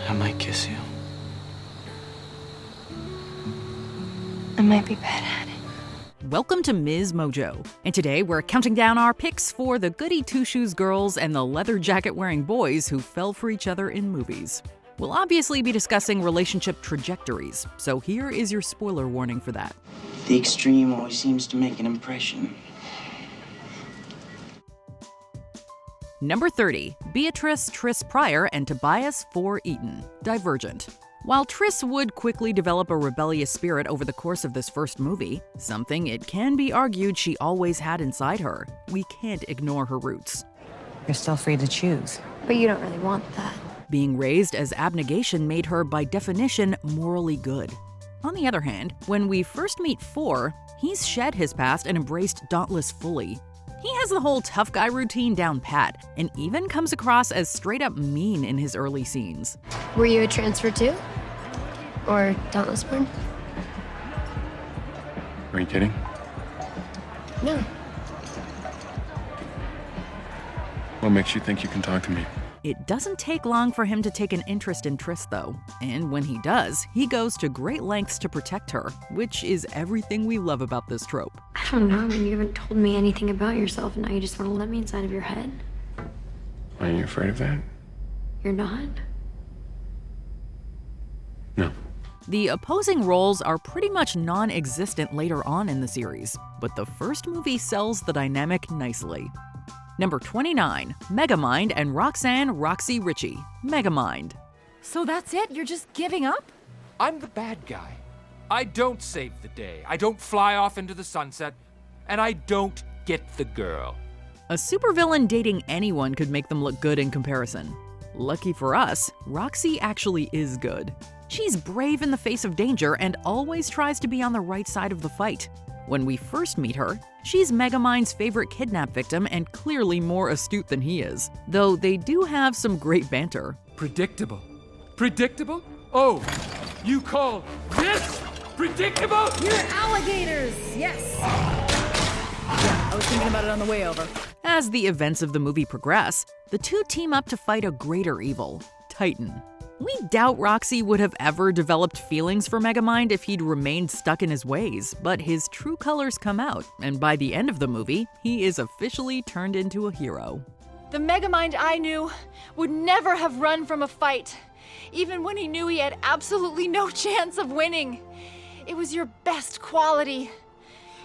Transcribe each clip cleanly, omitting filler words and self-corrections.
I might kiss you. I might be bad at it. Welcome to MsMojo, and today we're counting down our picks for the goody-two-shoes girls and the leather jacket-wearing boys who fell for each other in movies. We'll obviously be discussing relationship trajectories, so here is your spoiler warning for that. The extreme always seems to make an impression. Number 30, Beatrice Triss Pryor and Tobias For Eaton, Divergent. While Triss would quickly develop a rebellious spirit over the course of this first movie, something it can be argued she always had inside her, we can't ignore her roots. You're still free to choose. But you don't really want that. Being raised as abnegation made her, by definition, morally good. On the other hand, when we first meet For, he's shed his past and embraced Dauntless fully. He has the whole tough guy routine down pat, and even comes across as straight-up mean in his early scenes. Were you a transfer too? Or Dauntless born? Are you kidding? No. What makes you think you can talk to me? It doesn't take long for him to take an interest in Triss, though. And when he does, he goes to great lengths to protect her, which is everything we love about this trope. I don't know. I mean, you haven't told me anything about yourself, and now you just want to let me inside of your head. Are you afraid of that? You're not? No. The opposing roles are pretty much non-existent later on in the series, but the first movie sells the dynamic nicely. Number 29, Megamind and Roxanne Roxy Ritchie, Megamind. So that's it? You're just giving up? I'm the bad guy. I don't save the day. I don't fly off into the sunset. And I don't get the girl. A supervillain dating anyone could make them look good in comparison. Lucky for us, Roxy actually is good. She's brave in the face of danger and always tries to be on the right side of the fight. When we first meet her, she's Megamind's favorite kidnap victim and clearly more astute than he is, though they do have some great banter. Predictable. Predictable? Oh, you call this predictable? You're alligators, yes. Yeah, I was thinking about it on the way over. As the events of the movie progress, the two team up to fight a greater evil, Titan. We doubt Roxy would have ever developed feelings for Megamind if he'd remained stuck in his ways, but his true colors come out, and by the end of the movie, he is officially turned into a hero. The Megamind I knew would never have run from a fight, even when he knew he had absolutely no chance of winning. It was your best quality.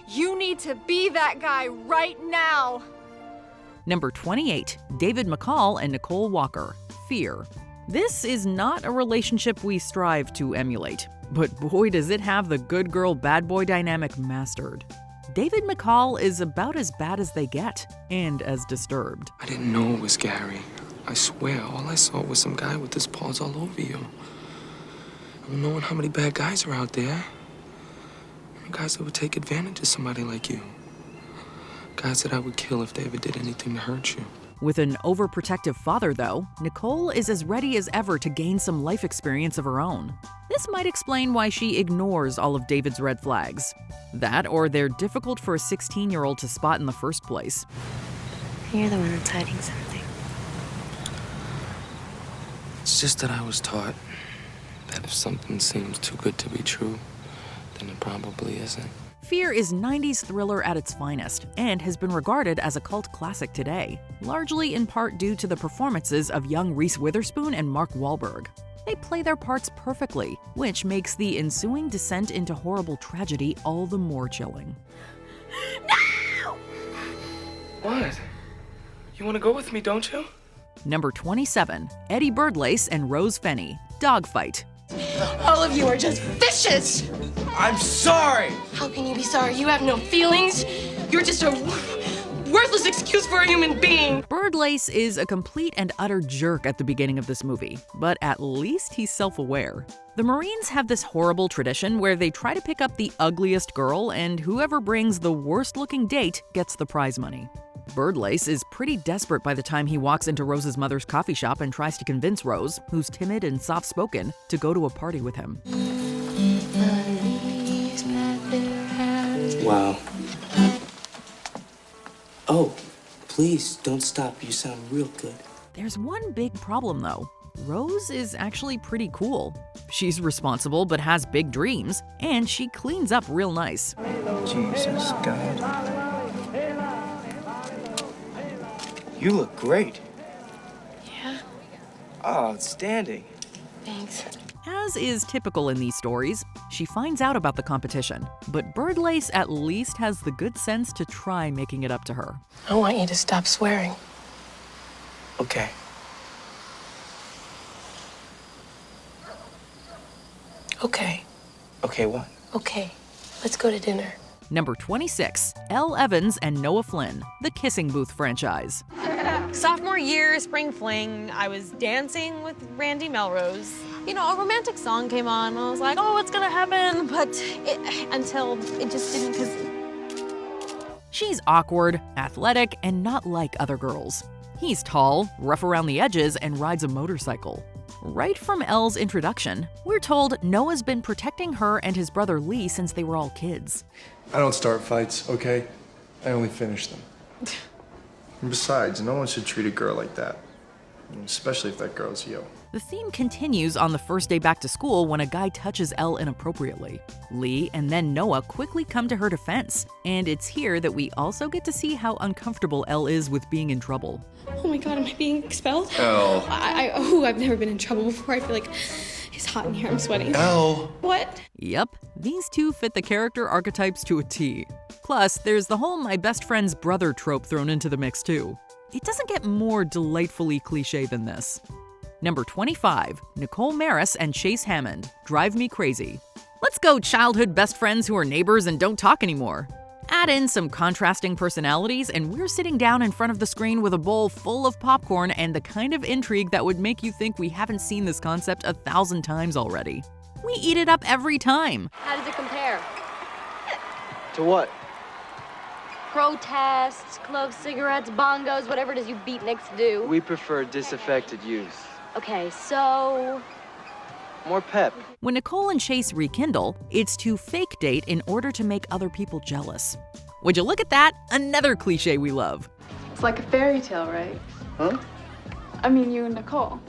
You need to be that guy right now. Number 28, David McCall and Nicole Walker, Fear. This is not a relationship we strive to emulate, but boy does it have the good girl, bad boy dynamic mastered. David McCall is about as bad as they get, and as disturbed. I didn't know it was Gary. I swear, all I saw was some guy with his paws all over you. I mean, knowing how many bad guys are out there. I mean, guys that would take advantage of somebody like you. Guys that I would kill if they ever did anything to hurt you. With an overprotective father, though, Nicole is as ready as ever to gain some life experience of her own. This might explain why she ignores all of David's red flags. That, or they're difficult for a 16-year-old to spot in the first place. You're the one that's hiding something. It's just that I was taught that if something seems too good to be true, then it probably isn't. Fear is 90s thriller at its finest, and has been regarded as a cult classic today, largely in part due to the performances of young Reese Witherspoon and Mark Wahlberg. They play their parts perfectly, which makes the ensuing descent into horrible tragedy all the more chilling. No! What? You want to go with me, don't you? Number 27, Eddie Birdlace and Rose Fenny, Dogfight. All of you are just vicious! I'm sorry! How can you be sorry? You have no feelings. You're just a worthless excuse for a human being. Birdlace is a complete and utter jerk at the beginning of this movie, but at least he's self-aware. The Marines have this horrible tradition where they try to pick up the ugliest girl, and whoever brings the worst-looking date gets the prize money. Birdlace is pretty desperate by the time he walks into Rose's mother's coffee shop and tries to convince Rose, who's timid and soft-spoken, to go to a party with him. Wow. Oh, please don't stop. You sound real good. There's one big problem, though. Rose is actually pretty cool. She's responsible but has big dreams, and she cleans up real nice. Jesus, God. You look great. Yeah, Oh, outstanding. thanks. As is typical in these stories, she finds out about the competition, but Birdlace at least has the good sense to try making it up to her. I want you to stop swearing. Okay. Okay, Okay, what? okay. Let's go to dinner. Number 26, Elle Evans and Noah Flynn, the Kissing Booth franchise. Sophomore year, spring fling, I was dancing with Randy Melrose. You know, a romantic song came on, and I was like, oh, what's gonna happen? But until it just didn't, because... She's awkward, athletic, and not like other girls. He's tall, rough around the edges, and rides a motorcycle. Right from Elle's introduction, we're told Noah's been protecting her and his brother Lee since they were all kids. I don't start fights, okay? I only finish them. And besides, no one should treat a girl like that. Especially if that girl's you. The theme continues on the first day back to school when a guy touches Elle inappropriately. Lee and then Noah quickly come to her defense, and it's here that we also get to see how uncomfortable Elle is with being in trouble. Oh my god, am I being expelled? Elle. I've never been in trouble before. I feel like it's hot in here, I'm sweating. Elle. What? Yep, these two fit the character archetypes to a T. Plus, there's the whole my best friend's brother trope thrown into the mix too. It doesn't get more delightfully cliche than this. Number 25, Nicole Maris and Chase Hammond, Drive Me Crazy. Let's go childhood best friends who are neighbors and don't talk anymore. Add in some contrasting personalities and we're sitting down in front of the screen with a bowl full of popcorn and the kind of intrigue that would make you think we haven't seen this concept 1,000 times already. We eat it up every time. How does it compare? To what? Protests, clove cigarettes, bongos, whatever it is you beatniks do. We prefer disaffected use. Okay, so... More pep. When Nicole and Chase rekindle, it's to fake date in order to make other people jealous. Would you look at that? Another cliche we love. It's like a fairy tale, right? Huh? I mean, you and Nicole.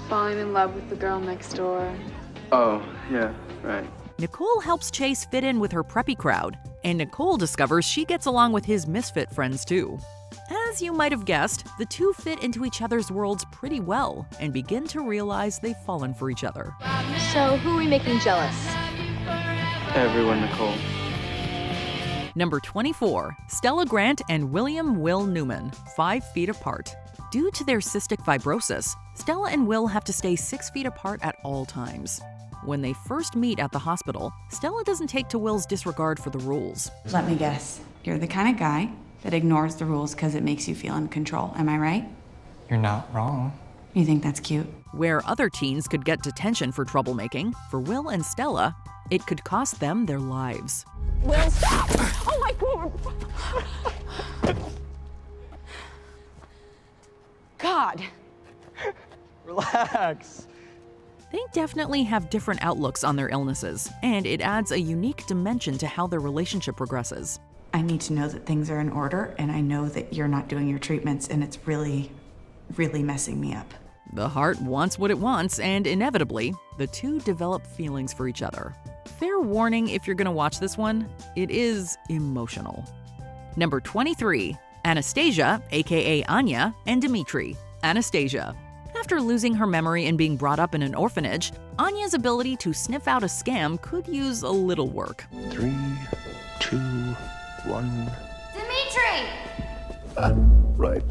Falling in love with the girl next door. Oh, yeah, right. Nicole helps Chase fit in with her preppy crowd, and Nicole discovers she gets along with his misfit friends too. As you might have guessed, the two fit into each other's worlds pretty well and begin to realize they've fallen for each other. So, who are we making jealous? Everyone, Nicole. Number 24, Stella Grant and William Will Newman, 5 feet apart. Due to their cystic fibrosis, Stella and Will have to stay 6 feet apart at all times. When they first meet at the hospital, Stella doesn't take to Will's disregard for the rules. Let me guess. You're the kind of guy that ignores the rules because it makes you feel in control. Am I right? You're not wrong. You think that's cute? Where other teens could get detention for troublemaking, for Will and Stella, it could cost them their lives. Will, stop! Oh my god! God. Relax. They definitely have different outlooks on their illnesses, and it adds a unique dimension to how their relationship progresses. I need to know that things are in order, and I know that you're not doing your treatments, and it's really, really messing me up. The heart wants what it wants, and inevitably, the two develop feelings for each other. Fair warning if you're gonna watch this one, it is emotional. Number 23, Anastasia, aka Anya, and Dimitri. Anastasia. After losing her memory and being brought up in an orphanage, Anya's ability to sniff out a scam could use a little work. 3, 2, 1. Dimitri! Right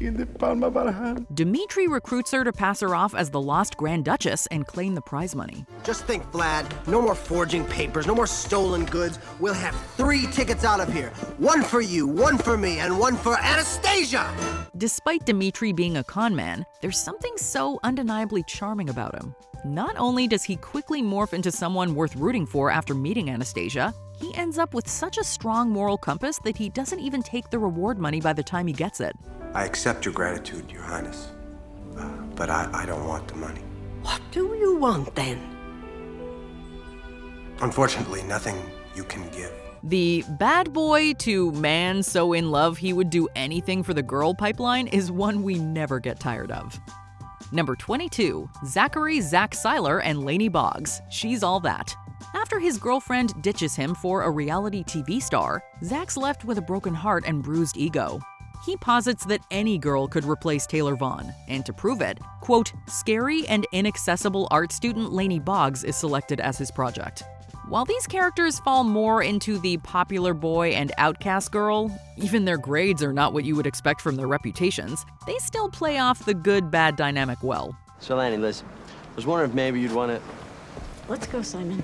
in the palm of our hand. Dimitri recruits her to pass her off as the lost Grand Duchess and claim the prize money. Just think, Vlad, no more forging papers, no more stolen goods. We'll have 3 tickets out of here. 1 for you, 1 for me, and 1 for Anastasia! Despite Dimitri being a con man, there's something so undeniably charming about him. Not only does he quickly morph into someone worth rooting for after meeting Anastasia, he ends up with such a strong moral compass that he doesn't even take the reward money by the time he gets it. I accept your gratitude, Your Highness. But I don't want the money. What do you want then? Unfortunately, nothing you can give. The bad boy to man so in love he would do anything for the girl pipeline is one we never get tired of. Number 22, Zachary Zach Seiler and Lainey Boggs. She's all that. After his girlfriend ditches him for a reality TV star, Zach's left with a broken heart and bruised ego. He posits that any girl could replace Taylor Vaughn, and to prove it, quote, scary and inaccessible art student Lainey Boggs is selected as his project. While these characters fall more into the popular boy and outcast girl, even their grades are not what you would expect from their reputations, they still play off the good-bad dynamic well. So, Lanny, listen, I was wondering if maybe you'd want to... Let's go, Simon.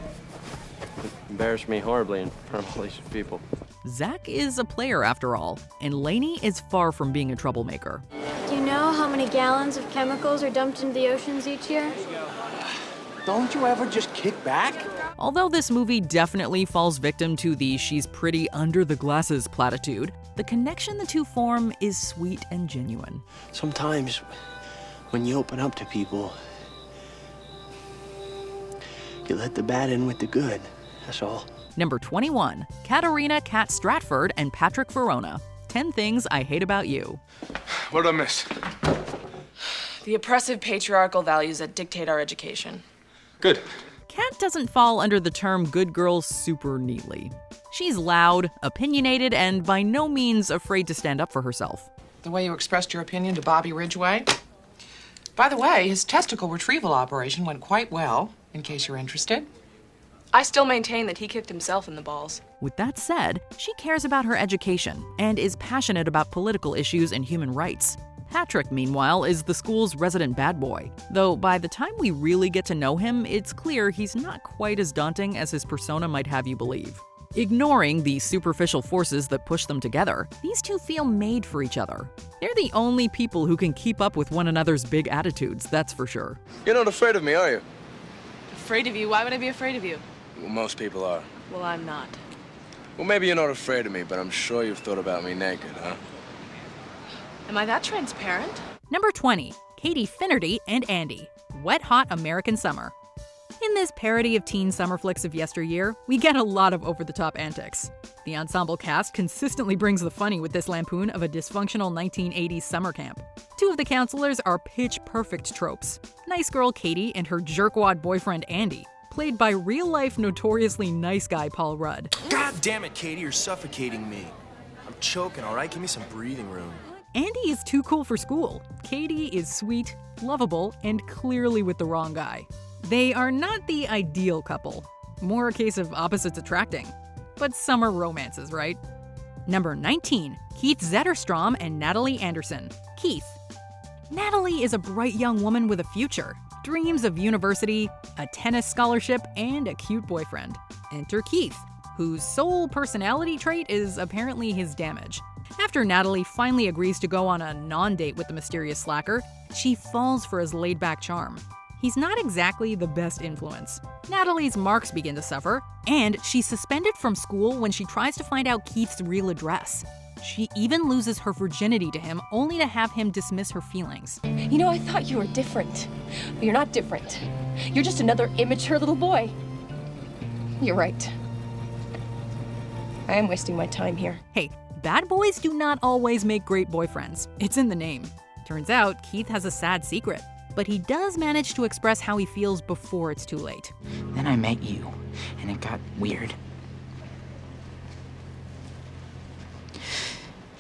Embarrass me horribly in front of all these people. Zach is a player after all, and Lainey is far from being a troublemaker. Do you know how many gallons of chemicals are dumped into the oceans each year? Don't you ever just kick back? Although this movie definitely falls victim to the she's pretty under the glasses platitude, the connection the two form is sweet and genuine. Sometimes, when you open up to people, you let the bad in with the good. That's all. Number 21, Katarina Kat Stratford and Patrick Verona. 10 Things I Hate About You. What did I miss? The oppressive patriarchal values that dictate our education. Good. Kat doesn't fall under the term good girl super neatly. She's loud, opinionated, and by no means afraid to stand up for herself. The way you expressed your opinion to Bobby Ridgway. By the way, his testicle retrieval operation went quite well, in case you're interested. I still maintain that he kicked himself in the balls. With that said, she cares about her education and is passionate about political issues and human rights. Patrick, meanwhile, is the school's resident bad boy, though by the time we really get to know him, it's clear he's not quite as daunting as his persona might have you believe. Ignoring the superficial forces that push them together, these two feel made for each other. They're the only people who can keep up with one another's big attitudes, that's for sure. You're not afraid of me, are you? Afraid of you? Why would I be afraid of you? Well, most people are. Well, I'm not. Well, maybe you're not afraid of me, but I'm sure you've thought about me naked, huh? Am I that transparent? Number 20, Katie Finnerty and Andy. Wet Hot American Summer. In this parody of teen summer flicks of yesteryear, we get a lot of over-the-top antics. The ensemble cast consistently brings the funny with this lampoon of a dysfunctional 1980s summer camp. Two of the counselors are pitch-perfect tropes. Nice girl Katie and her jerkwad boyfriend Andy, played by real-life notoriously nice guy Paul Rudd. God damn it, Katie, you're suffocating me. I'm choking, all right? Give me some breathing room. Andy is too cool for school. Katie is sweet, lovable, and clearly with the wrong guy. They are not the ideal couple. More a case of opposites attracting. But summer romances, right? Number 19, Keith Zetterstrom and Natalie Anderson. Keith. Natalie is a bright young woman with a future. Dreams of university, a tennis scholarship, and a cute boyfriend. Enter Keith, whose sole personality trait is apparently his damage. After Natalie finally agrees to go on a non-date with the mysterious slacker, she falls for his laid-back charm. He's not exactly the best influence. Natalie's marks begin to suffer, and she's suspended from school when she tries to find out Keith's real address. She even loses her virginity to him, only to have him dismiss her feelings. You know, I thought you were different. But you're not different. You're just another immature little boy. You're right. I am wasting my time here. Hey, bad boys do not always make great boyfriends. It's in the name. Turns out, Keith has a sad secret. But he does manage to express how he feels before it's too late. Then I met you, and it got weird.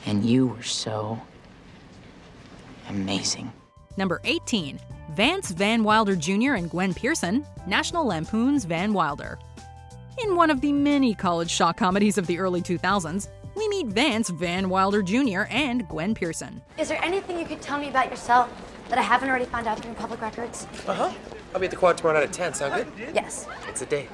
And you were so amazing. Number 18, Vance Van Wilder Jr. and Gwen Pearson, National Lampoon's Van Wilder. In one of the many college shock comedies of the early 2000s, we meet Vance Van Wilder Jr. and Gwen Pearson. Is there anything you could tell me about yourself that I haven't already found out through public records? Uh-huh. I'll be at the quad tomorrow night at 10. Sound good? Yes. It's a date.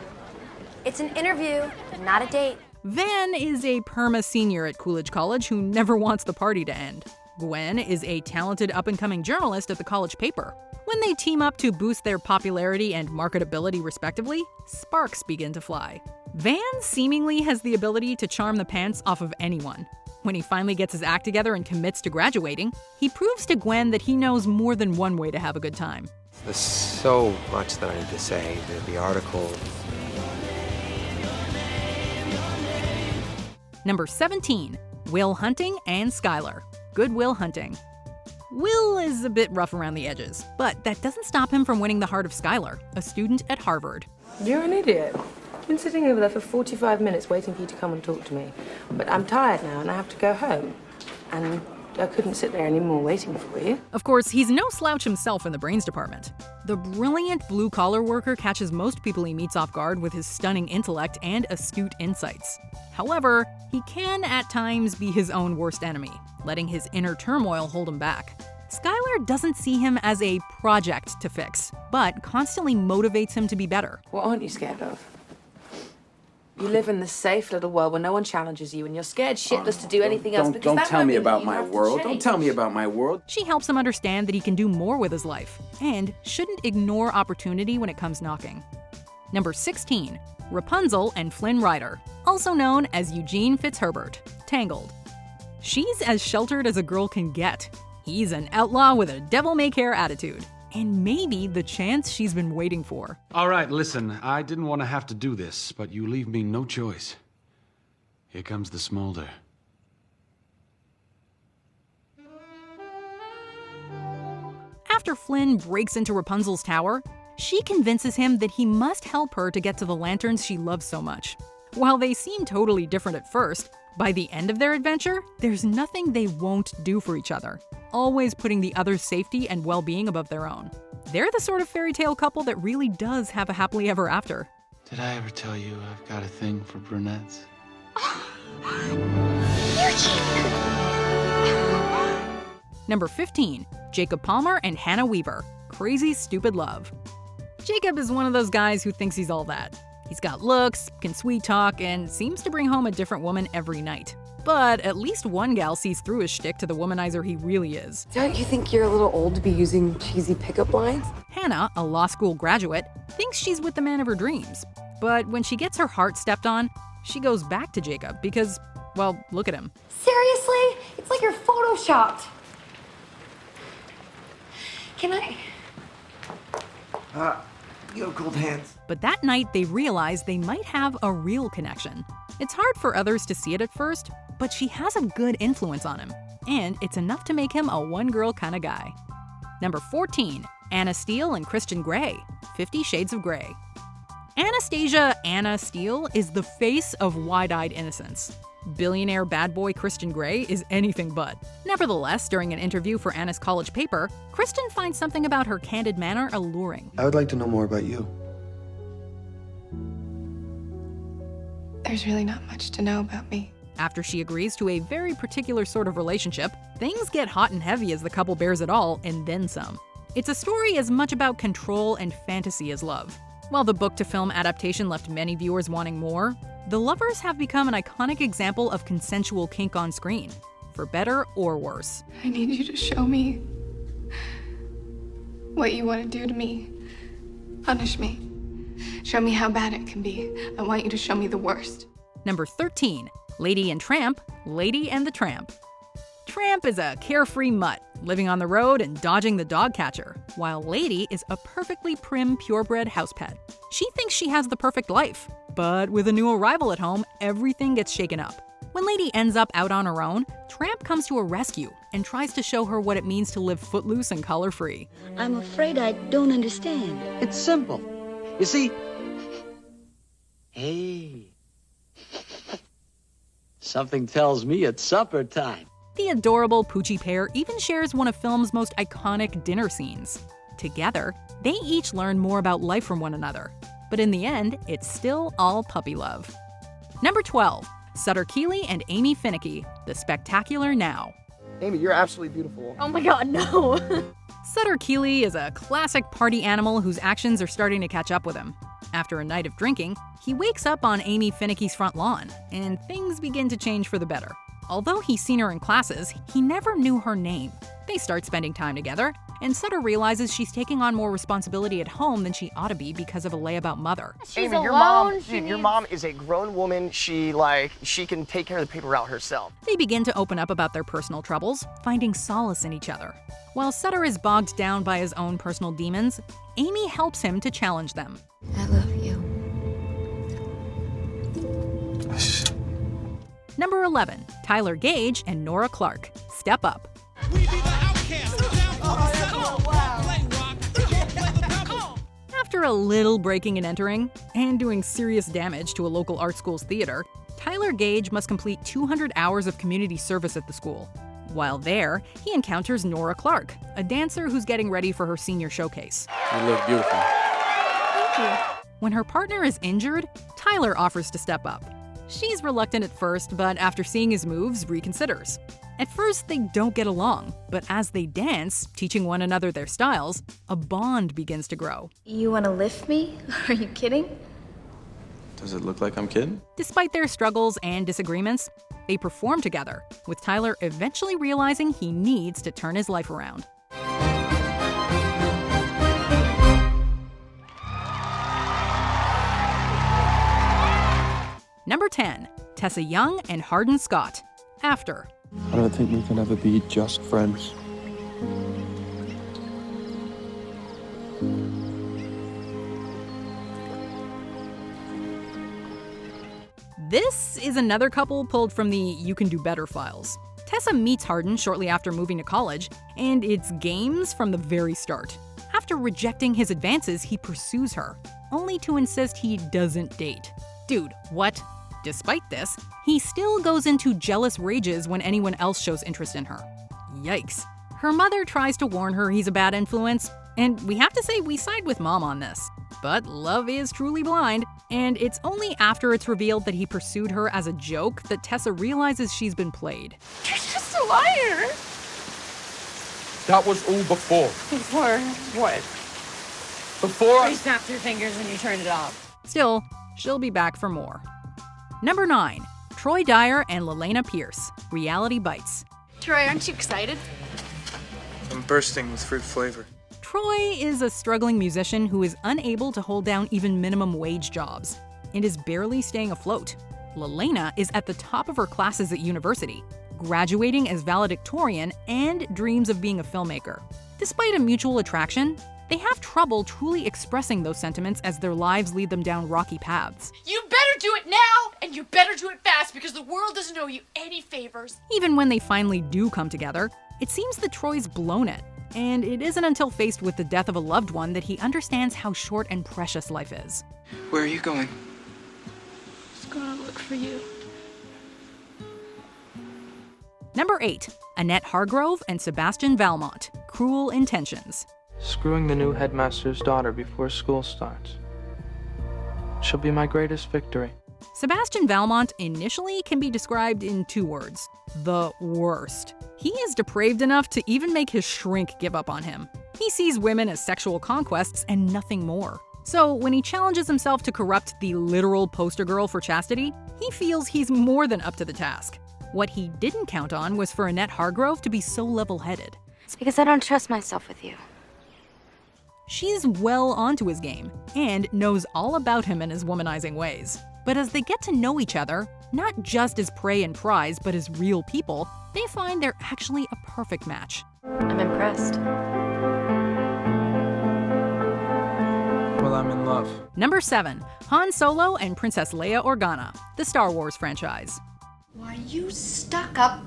It's an interview, not a date. Van is a perma senior at Coolidge College who never wants the party to end. Gwen is a talented up-and-coming journalist at the college paper. When they team up to boost their popularity and marketability respectively, sparks begin to fly. Van seemingly has the ability to charm the pants off of anyone. When he finally gets his act together and commits to graduating, he proves to Gwen that he knows more than one way to have a good time. There's so much that I need to say. The article. Number 17, Will Hunting and Skylar. Good Will Hunting. Will is a bit rough around the edges, but that doesn't stop him from winning the heart of Skylar, a student at Harvard. You're an idiot. I've been sitting over there for 45 minutes waiting for you to come and talk to me. But I'm tired now and I have to go home. And I couldn't sit there anymore waiting for you. Of course, he's no slouch himself in the brains department. The brilliant blue-collar worker catches most people he meets off guard with his stunning intellect and astute insights. However, he can at times be his own worst enemy, letting his inner turmoil hold him back. Skylar doesn't see him as a project to fix, but constantly motivates him to be better. What aren't you scared of? You live in this safe little world where no one challenges you and you're scared shitless to do anything else because Don't tell me about my world. Don't tell me about my world. She helps him understand that he can do more with his life and shouldn't ignore opportunity when it comes knocking. Number 16, Rapunzel and Flynn Rider, also known as Eugene Fitzherbert, Tangled. She's as sheltered as a girl can get. He's an outlaw with a devil-may-care attitude. And maybe the chance she's been waiting for. All right, listen, I didn't want to have to do this, but you leave me no choice. Here comes the smolder. After Flynn breaks into Rapunzel's tower, she convinces him that he must help her to get to the lanterns she loves so much. While they seem totally different at first, by the end of their adventure, there's nothing they won't do for each other, always putting the other's safety and well-being above their own. They're the sort of fairy tale couple that really does have a happily ever after. Did I ever tell you I've got a thing for brunettes? Number 15, Jacob Palmer and Hannah Weaver, Crazy Stupid Love. Jacob is one of those guys who thinks he's all that. He's got looks, can sweet talk, and seems to bring home a different woman every night. But at least one gal sees through his shtick to the womanizer he really is. Don't you think you're a little old to be using cheesy pickup lines? Hannah, a law school graduate, thinks she's with the man of her dreams. But when she gets her heart stepped on, she goes back to Jacob because, well, look at him. Seriously? It's like you're photoshopped. Can I? You have cold hands. But that night, they realize they might have a real connection. It's hard for others to see it at first, but she has a good influence on him. And it's enough to make him a one-girl kind of guy. Number 14, Anna Steele and Christian Grey, 50 Shades of Grey. Anastasia Anna Steele is the face of wide-eyed innocence. Billionaire bad boy Christian Grey is anything but. Nevertheless, during an interview for Anna's college paper, Kristen finds something about her candid manner alluring. I would like to know more about you. There's really not much to know about me. After she agrees to a very particular sort of relationship, things get hot and heavy as the couple bears it all, and then some. It's a story as much about control and fantasy as love. While the book-to-film adaptation left many viewers wanting more, the lovers have become an iconic example of consensual kink on screen, for better or worse. I need you to show me what you want to do to me. Punish me. Show me how bad it can be. I want you to show me the worst. Number 13, Lady and Tramp, Lady and the Tramp. Tramp is a carefree mutt, living on the road and dodging the dog catcher, while Lady is a perfectly prim, purebred house pet. She thinks she has the perfect life, but with a new arrival at home, everything gets shaken up. When Lady ends up out on her own, Tramp comes to her rescue and tries to show her what it means to live footloose and color-free. I'm afraid I don't understand. It's simple. You see, hey, something tells me it's supper time. The adorable Poochie pair even shares one of film's most iconic dinner scenes. Together, they each learn more about life from one another. But in the end, it's still all puppy love. Number 12, Sutter Keeley and Amy Finnicky, The Spectacular Now. Amy, you're absolutely beautiful. Oh my god, no. Sutter Keeley is a classic party animal whose actions are starting to catch up with him. After a night of drinking, he wakes up on Amy Finnicky's front lawn, and things begin to change for the better. Although he's seen her in classes, he never knew her name. They start spending time together, and Sutter realizes she's taking on more responsibility at home than she ought to be because of a layabout mother. She's Amy, alone. your mom is a grown woman. She can take care of the paper route herself. They begin to open up about their personal troubles, finding solace in each other. While Sutter is bogged down by his own personal demons, Amy helps him to challenge them. I love you. Number 11, Tyler Gage and Nora Clark, Step Up. We be the outcasts. After a little breaking and entering, and doing serious damage to a local art school's theater, Tyler Gage must complete 200 hours of community service at the school. While there, he encounters Nora Clark, a dancer who's getting ready for her senior showcase. You look beautiful. Thank you. When her partner is injured, Tyler offers to step up. She's reluctant at first, but after seeing his moves, reconsiders. At first, they don't get along, but as they dance, teaching one another their styles, a bond begins to grow. You want to lift me? Are you kidding? Does it look like I'm kidding? Despite their struggles and disagreements, they perform together, with Tyler eventually realizing he needs to turn his life around. Number 10, Tessa Young and Hardin Scott, After. I don't think we can ever be just friends. This is another couple pulled from the You Can Do Better files. Tessa meets Hardin shortly after moving to college, and it's games from the very start. After rejecting his advances, he pursues her, only to insist he doesn't date. Dude, what? Despite this, he still goes into jealous rages when anyone else shows interest in her. Yikes. Her mother tries to warn her he's a bad influence, and we have to say we side with Mom on this. But love is truly blind, and it's only after it's revealed that he pursued her as a joke that Tessa realizes she's been played. You're just a liar. That was all before. Before what? Before You snapped your fingers when you turned it off. Still, she'll be back for more. Number 9, Troy Dyer and Lelena Pierce, Reality Bites. Troy, aren't you excited? I'm bursting with fruit flavor. Troy is a struggling musician who is unable to hold down even minimum wage jobs and is barely staying afloat. Lelena is at the top of her classes at university, graduating as valedictorian and dreams of being a filmmaker. Despite a mutual attraction, they have trouble truly expressing those sentiments as their lives lead them down rocky paths. You better do it now, and you better do it fast, because the world doesn't owe you any favors. Even when they finally do come together, it seems that Troy's blown it. And it isn't until faced with the death of a loved one that he understands how short and precious life is. Where are you going? Just gonna look for you. Number 8, Annette Hargrove and Sebastian Valmont, Cruel Intentions. Screwing the new headmaster's daughter before school starts. She'll be my greatest victory. Sebastian Valmont initially can be described in 2 words: the worst. He is depraved enough to even make his shrink give up on him. He sees women as sexual conquests and nothing more. So when he challenges himself to corrupt the literal poster girl for chastity, he feels he's more than up to the task. What he didn't count on was for Annette Hargrove to be so level-headed. It's because I don't trust myself with you. She's well onto his game and knows all about him and his womanizing ways. But as they get to know each other, not just as prey and prize, but as real people, they find they're actually a perfect match. I'm impressed. Well, I'm in love. Number 7, Han Solo and Princess Leia Organa, the Star Wars franchise. Why, you stuck-up,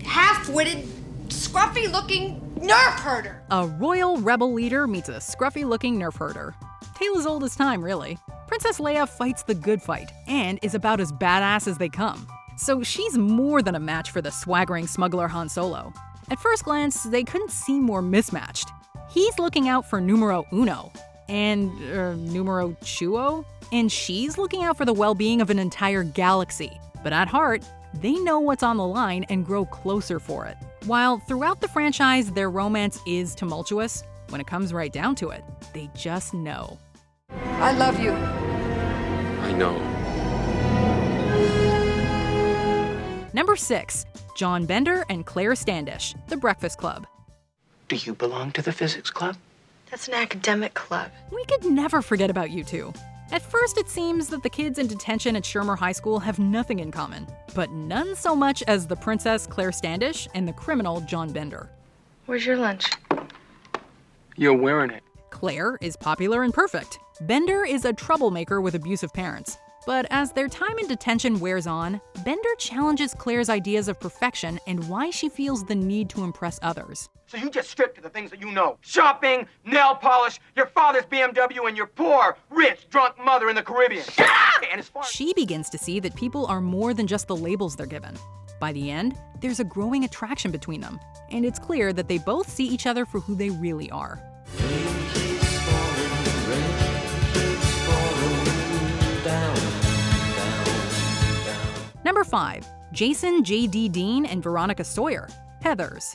half-witted, scruffy-looking nerf herder! A royal rebel leader meets a scruffy-looking nerf herder. Tale as old as time, really. Princess Leia fights the good fight and is about as badass as they come. So she's more than a match for the swaggering smuggler Han Solo. At first glance, they couldn't seem more mismatched. He's looking out for numero uno, and numero chuo, and she's looking out for the well-being of an entire galaxy. But at heart, they know what's on the line and grow closer for it. While throughout the franchise, their romance is tumultuous, when it comes right down to it, they just know. I love you. I know. Number 6, John Bender and Claire Standish, The Breakfast Club. Do you belong to the physics club? That's an academic club. We could never forget about you two. At first, it seems that the kids in detention at Shermer High School have nothing in common, but none so much as the princess Claire Standish and the criminal John Bender. Where's your lunch? You're wearing it. Claire is popular and perfect. Bender is a troublemaker with abusive parents. But as their time in detention wears on, Bender challenges Claire's ideas of perfection and why she feels the need to impress others. So you just stripped to the things that you know. Shopping, nail polish, your father's BMW, and your poor, rich, drunk mother in the Caribbean. And as far She begins to see that people are more than just the labels they're given. By the end, there's a growing attraction between them, and it's clear that they both see each other for who they really are. Number 5. Jason J.D. Dean and Veronica Sawyer, Heathers.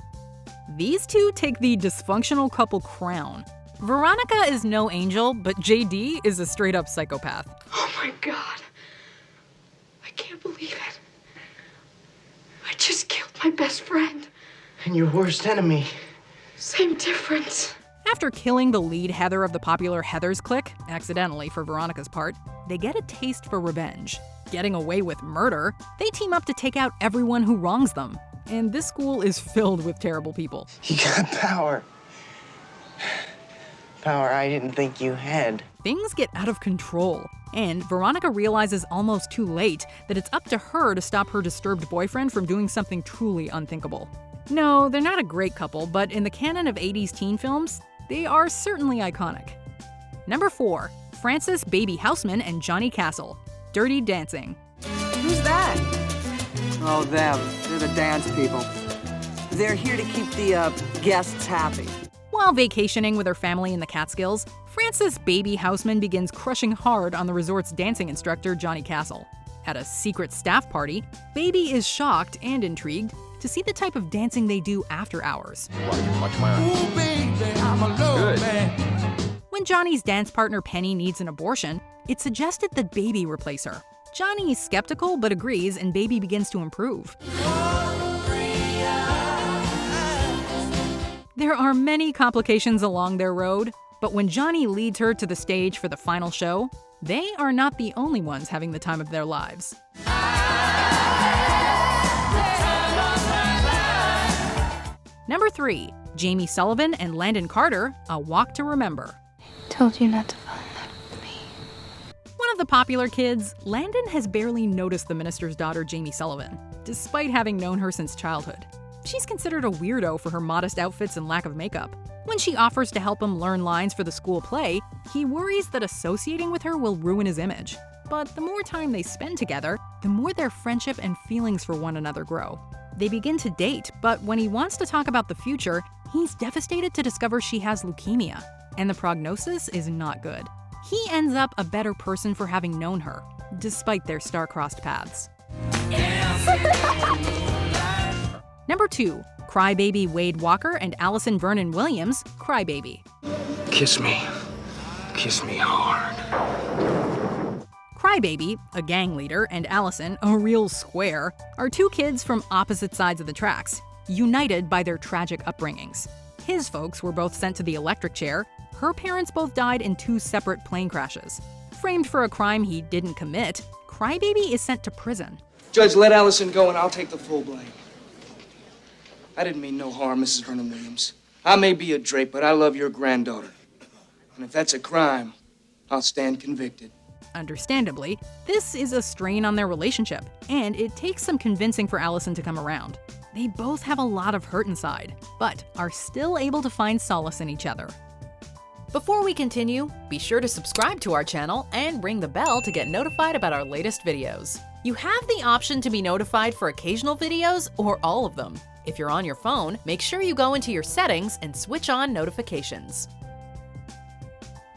These two take the dysfunctional couple crown. Veronica is no angel, but J.D. is a straight-up psychopath. Oh my God. I can't believe it. I just killed my best friend. And your worst enemy. Same difference. After killing the lead Heather of the popular Heathers clique, accidentally for Veronica's part, they get a taste for revenge. Getting away with murder, they team up to take out everyone who wrongs them. And this school is filled with terrible people. You got power. Power I didn't think you had. Things get out of control, and Veronica realizes almost too late that it's up to her to stop her disturbed boyfriend from doing something truly unthinkable. No, they're not a great couple, but in the canon of 80s teen films, they are certainly iconic. Number 4. Frances Baby Houseman and Johnny Castle, Dirty Dancing. Who's that? Oh, them. They're the dance people. They're here to keep the guests happy. While vacationing with her family in the Catskills, Frances Baby Houseman begins crushing hard on the resort's dancing instructor, Johnny Castle. At a secret staff party, Baby is shocked and intrigued to see the type of dancing they do after hours. When Johnny's dance partner Penny needs an abortion, it's suggested that Baby replace her. Johnny is skeptical but agrees, and Baby begins to improve. There are many complications along their road, but when Johnny leads her to the stage for the final show, they are not the only ones having the time of their lives. Number 3. Jamie Sullivan and Landon Carter, A Walk to Remember. Told you not to fall in love with me. One of the popular kids, Landon has barely noticed the minister's daughter, Jamie Sullivan, despite having known her since childhood. She's considered a weirdo for her modest outfits and lack of makeup. When she offers to help him learn lines for the school play, he worries that associating with her will ruin his image. But the more time they spend together, the more their friendship and feelings for one another grow. They begin to date, but when he wants to talk about the future, he's devastated to discover she has leukemia, and the prognosis is not good. He ends up a better person for having known her, despite their star-crossed paths. Number 2. Crybaby Wade Walker and Allison Vernon Williams, Crybaby. Kiss me. Kiss me hard. Crybaby, a gang leader, and Allison, a real square, are two kids from opposite sides of the tracks, united by their tragic upbringings. His folks were both sent to the electric chair. Her parents both died in 2 separate plane crashes. Framed for a crime he didn't commit, Crybaby is sent to prison. Judge, let Allison go and I'll take the full blame. I didn't mean no harm, Mrs. Vernon Williams. I may be a Drake, but I love your granddaughter. And if that's a crime, I'll stand convicted. Understandably, this is a strain on their relationship, and it takes some convincing for Allison to come around. They both have a lot of hurt inside, but are still able to find solace in each other. Before we continue, be sure to subscribe to our channel and ring the bell to get notified about our latest videos. You have the option to be notified for occasional videos or all of them. If you're on your phone, make sure you go into your settings and switch on notifications.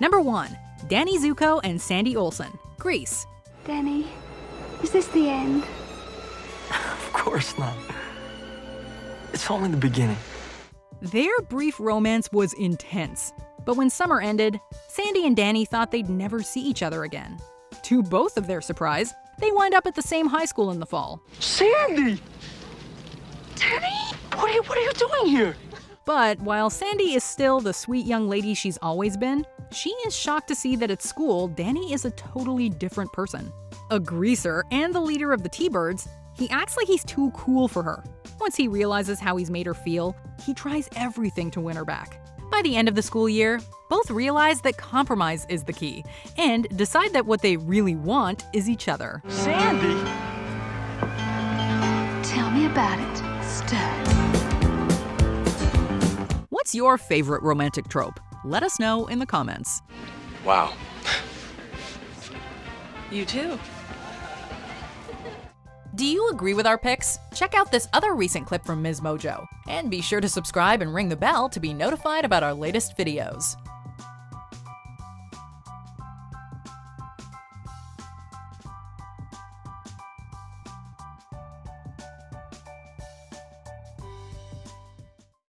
Number 1. Danny Zuko and Sandy Olsen, Grease. Danny, is this the end? Of course not. It's only the beginning. Their brief romance was intense, but when summer ended, Sandy and Danny thought they'd never see each other again. To both of their surprise, they wind up at the same high school in the fall. Sandy! Danny? What are you doing here? But while Sandy is still the sweet young lady she's always been, she is shocked to see that at school, Danny is a totally different person. A greaser and the leader of the T-Birds, he acts like he's too cool for her. Once he realizes how he's made her feel, he tries everything to win her back. By the end of the school year, both realize that compromise is the key and decide that what they really want is each other. Sandy! Tell me about it, Stud. What's your favorite romantic trope? Let us know in the comments. Wow. You too. Do you agree with our picks? Check out this other recent clip from MsMojo. And be sure to subscribe and ring the bell to be notified about our latest videos.